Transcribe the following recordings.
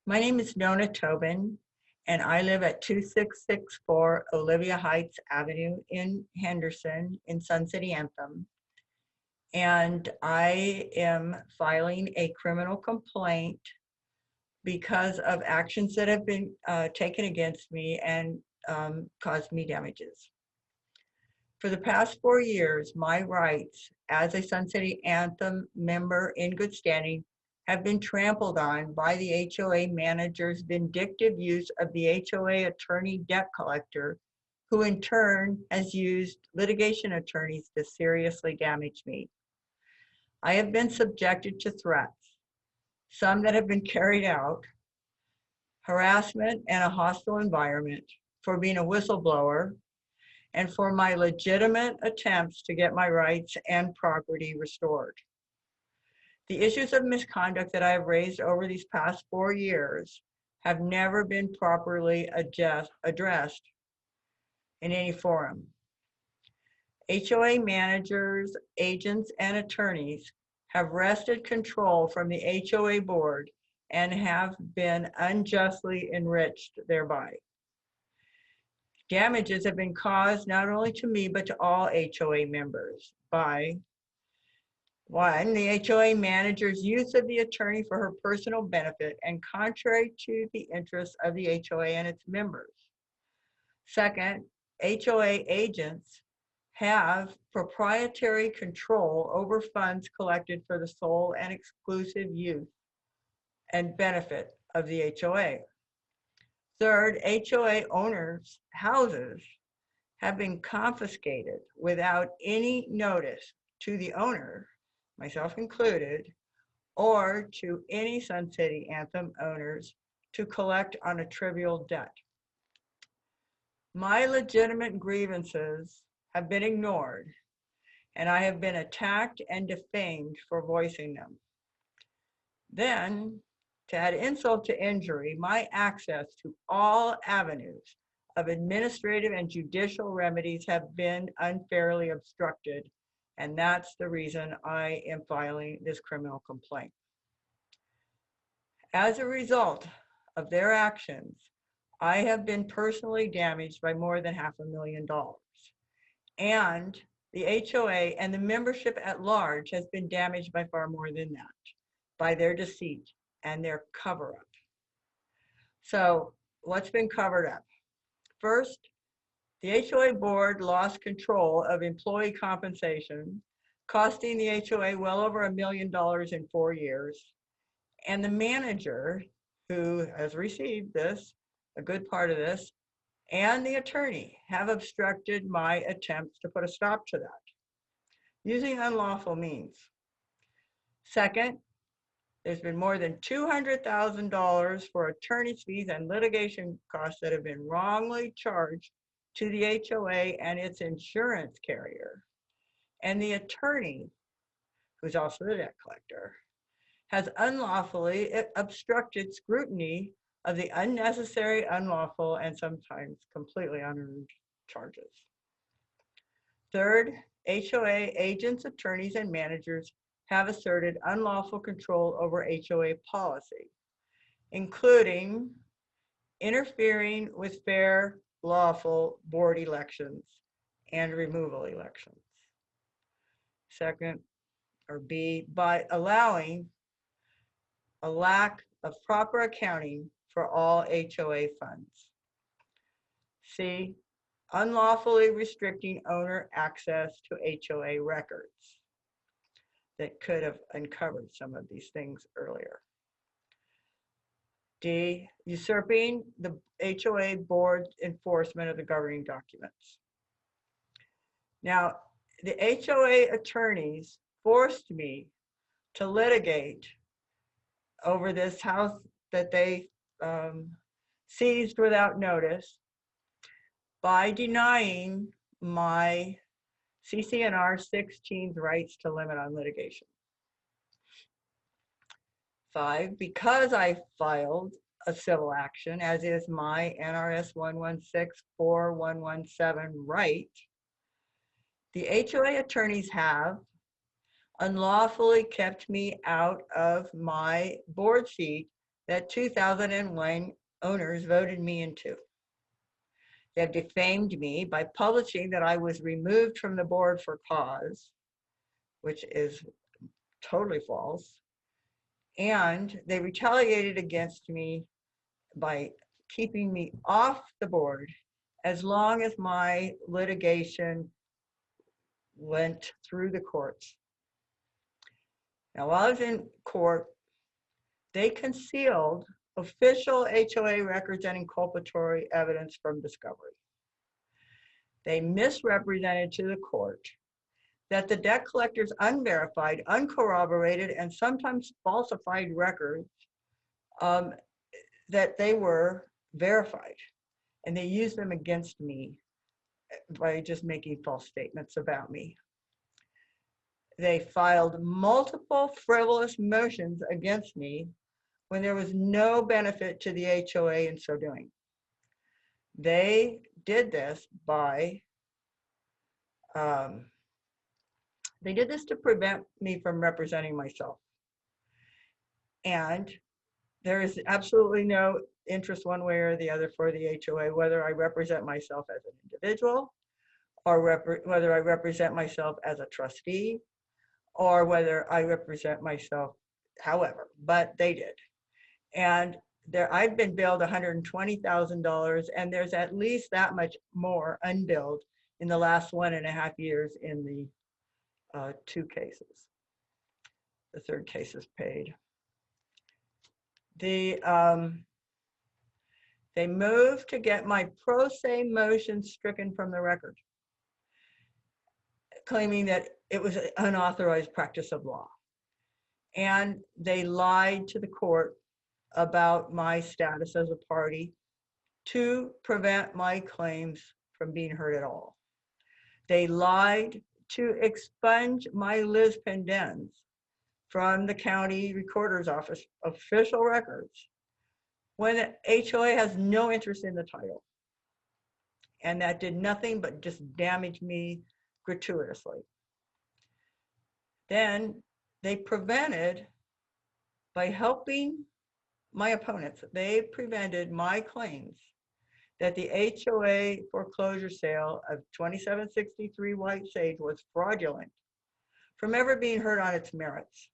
My name is Nona Tobin, and I live at 2664 Olivia Heights Avenue in Henderson in Sun City Anthem. And I am filing a criminal complaint because of actions that have been taken against me and caused me damages. For the past 4 years, my rights as a Sun City Anthem member in good standing have been trampled on by the HOA manager's vindictive use of the HOA attorney debt collector, who in turn has used litigation attorneys to seriously damage me. I have been subjected to threats, some that have been carried out, harassment and a hostile environment for being a whistleblower, and for my legitimate attempts to get my rights and property restored. The issues of misconduct that I have raised over these past 4 years have never been properly addressed in any forum. HOA managers, agents, and attorneys have wrested control from the HOA board and have been unjustly enriched thereby. Damages have been caused not only to me, but to all HOA members by: 1, the HOA manager's use of the attorney for her personal benefit and contrary to the interests of the HOA and its members. 2nd, HOA agents have proprietary control over funds collected for the sole and exclusive use and benefit of the HOA. 3rd, HOA owners' houses have been confiscated without any notice to the owner, myself included, or to any Sun City Anthem owners to collect on a trivial debt. My legitimate grievances have been ignored, and I have been attacked and defamed for voicing them. Then, to add insult to injury, my access to all avenues of administrative and judicial remedies have been unfairly obstructed, and that's the reason I am filing this criminal complaint. As a result of their actions, I have been personally damaged by more than $500,000, and the HOA and the membership at large has been damaged by far more than that, by their deceit and their cover-up. So what's been covered up? First, the HOA board lost control of employee compensation, costing the HOA well over $1 million in 4 years. And the manager, who has received this, a good part of this, and the attorney have obstructed my attempts to put a stop to that, using unlawful means. Second, there's been more than $200,000 for attorney's fees and litigation costs that have been wrongly charged to the HOA and its insurance carrier. And the attorney, who's also the debt collector, has unlawfully obstructed scrutiny of the unnecessary, unlawful, and sometimes completely unearned charges. Third, HOA agents, attorneys, and managers have asserted unlawful control over HOA policy, including interfering with fair, lawful board elections and removal elections. Second, or B, by allowing a lack of proper accounting for all HOA funds. C, unlawfully restricting owner access to HOA records that could have uncovered some of these things earlier. D, usurping the HOA board's enforcement of the governing documents. Now, the HOA attorneys forced me to litigate over this house that they seized without notice by denying my CC&R 16's rights to limit on litigation. 5, because I filed a civil action, as is my NRS 1164117 right, the HOA attorneys have unlawfully kept me out of my board seat that 2001 owners voted me into. They have defamed me by publishing that I was removed from the board for cause, which is totally false. And they retaliated against me by keeping me off the board as long as my litigation went through the courts. Now, while I was in court, they concealed official HOA records and inculpatory evidence from discovery. They misrepresented to the court that the debt collector's unverified, uncorroborated, and sometimes falsified records, that they were verified. And they used them against me by just making false statements about me. They filed multiple frivolous motions against me when there was no benefit to the HOA in so doing. They did this by, they did this to prevent me from representing myself. And there is absolutely no interest one way or the other for the HOA, whether I represent myself as an individual, or whether I represent myself as a trustee, or whether I represent myself however, but they did. And I've been billed $120,000, and there's at least that much more unbilled in the last 1.5 years in the 2 cases. The 3rd case is paid. They moved to get my pro se motion stricken from the record, claiming that it was an unauthorized practice of law. And they lied to the court about my status as a party to prevent my claims from being heard at all. They lied to expunge my Liz Pendens from the county recorder's office official records when the HOA has no interest in the title. And that did nothing but just damage me gratuitously. Then they prevented, by helping my opponents, they prevented my claims that the HOA foreclosure sale of 2763 White Sage was fraudulent from ever being heard on its merits.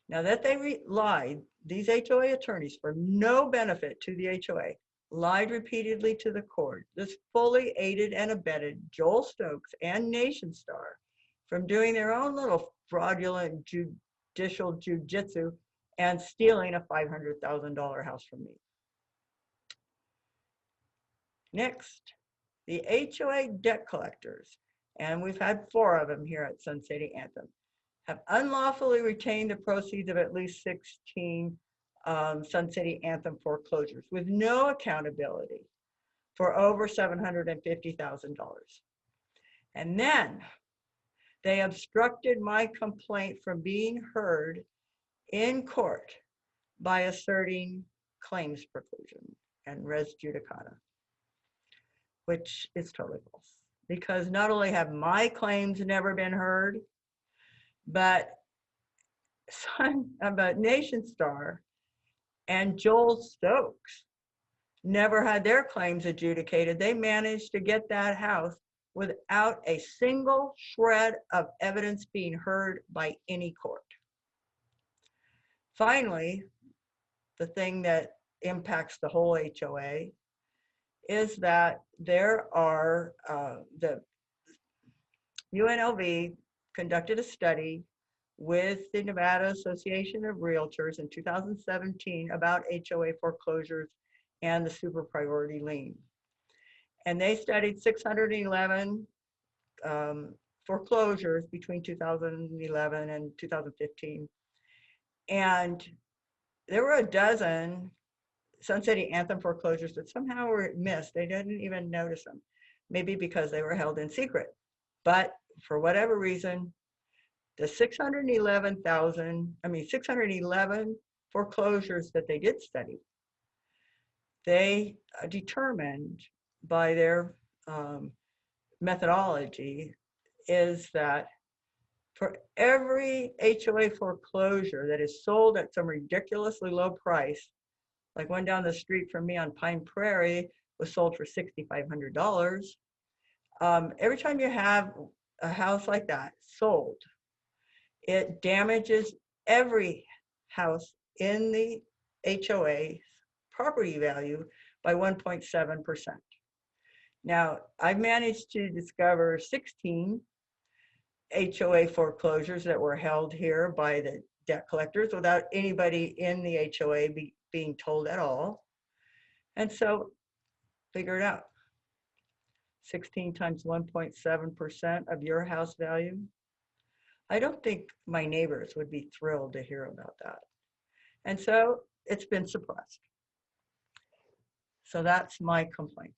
Now that they lied, these HOA attorneys, for no benefit to the HOA, lied repeatedly to the court. This fully aided and abetted Joel Stokes and Nation Star from doing their own little fraudulent judicial jiu-jitsu and stealing a $500,000 house from me. Next, the HOA debt collectors, and we've had 4 of them here at Sun City Anthem, have unlawfully retained the proceeds of at least 16 Sun City Anthem foreclosures with no accountability for over $750,000. And then they obstructed my complaint from being heard in court by asserting claims preclusion and res judicata, which is totally false, because not only have my claims never been heard, but Nation Star and Joel Stokes never had their claims adjudicated. They managed to get that house without a single shred of evidence being heard by any court. Finally, the thing that impacts the whole HOA is that there are, the UNLV conducted a study with the Nevada Association of Realtors in 2017 about HOA foreclosures and the super priority lien. And they studied 611 foreclosures between 2011 and 2015. And there were a dozen Sun City Anthem foreclosures that somehow were missed. They didn't even notice them, maybe because they were held in secret. But for whatever reason, the 611 foreclosures that they did study, they determined by their methodology is that For every HOA foreclosure that is sold at some ridiculously low price, like one down the street from me on Pine Prairie was sold for $6,500. Every time you have a house like that sold, it damages every house in the HOA's property value by 1.7%. Now, I've managed to discover 16 HOA foreclosures that were held here by the debt collectors without anybody in the HOA being told at all. And so figure it out. 16 times 1.7% of your house value. I don't think my neighbors would be thrilled to hear about that. And so it's been suppressed. So that's my complaint.